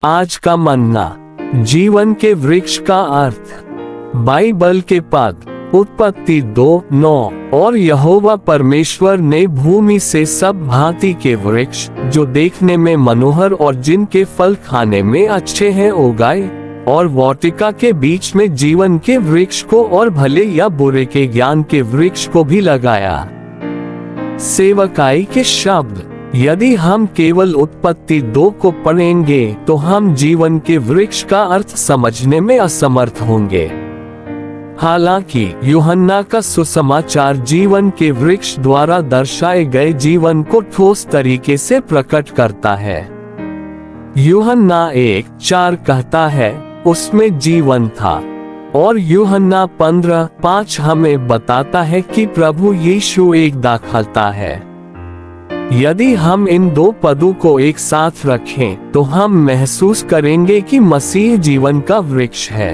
आज का मन्ना, जीवन के वृक्ष का अर्थ। बाइबल के पद उत्पत्ति 2:9 और यहोवा परमेश्वर ने भूमि से सब भांति के वृक्ष जो देखने में मनोहर और जिनके फल खाने में अच्छे हैं उगाए, और वाटिका के बीच में जीवन के वृक्ष को और भले या बुरे के ज्ञान के वृक्ष को भी लगाया। सेवकाई के शब्द। यदि हम केवल उत्पत्ति 2 को पढ़ेंगे तो हम जीवन के वृक्ष का अर्थ समझने में असमर्थ होंगे। हालांकि यूहन्ना का सुसमाचार जीवन के वृक्ष द्वारा दर्शाए गए जीवन को ठोस तरीके से प्रकट करता है। यूहन्ना 1:4 कहता है, उसमें जीवन था, और यूहन्ना 15:5 हमें बताता है कि प्रभु यीशु एक दाखलता है। यदि हम इन दो पदों को एक साथ रखें तो हम महसूस करेंगे कि मसीह जीवन का वृक्ष है।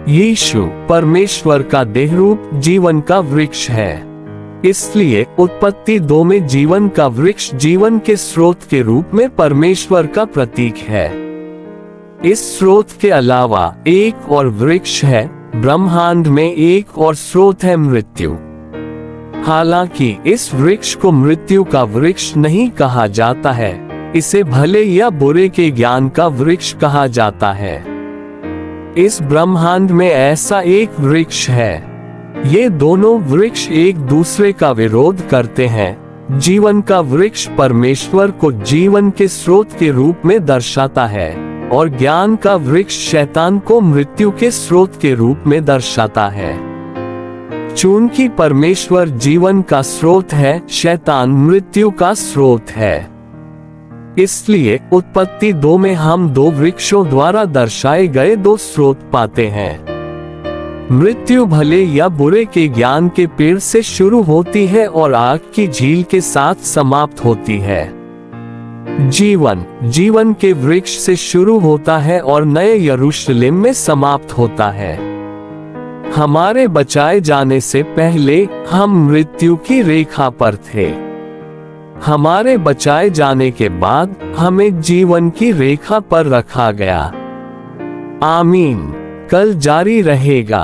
यीशु परमेश्वर का देह रूप जीवन का वृक्ष है। इसलिए उत्पत्ति 2 में जीवन का वृक्ष जीवन के स्रोत के रूप में परमेश्वर का प्रतीक है। इस स्रोत के अलावा एक और वृक्ष है, ब्रह्मांड में एक और स्रोत है मृत्यु। हालांकि इस वृक्ष को मृत्यु का वृक्ष नहीं कहा जाता है, इसे भले या बुरे के ज्ञान का वृक्ष कहा जाता है। इस ब्रह्मांड में ऐसा एक वृक्ष है। ये दोनों वृक्ष एक दूसरे का विरोध करते हैं। जीवन का वृक्ष परमेश्वर को जीवन के स्रोत के रूप में दर्शाता है, और ज्ञान का वृक्ष शैतान को मृत्यु के स्रोत के रूप में दर्शाता है। चूंकि परमेश्वर जीवन का स्रोत है, शैतान मृत्यु का स्रोत है। इसलिए उत्पत्ति 2 में हम दो वृक्षों द्वारा दर्शाए गए दो स्रोत पाते हैं। मृत्यु भले या बुरे के ज्ञान के पेड़ से शुरू होती है और आग की झील के साथ समाप्त होती है। जीवन जीवन के वृक्ष से शुरू होता है और नए यरूशलेम में समाप्त होता है। हमारे बचाए जाने से पहले हम मृत्यु की रेखा पर थे। हमारे बचाए जाने के बाद हमें जीवन की रेखा पर रखा गया। आमीन। कल जारी रहेगा।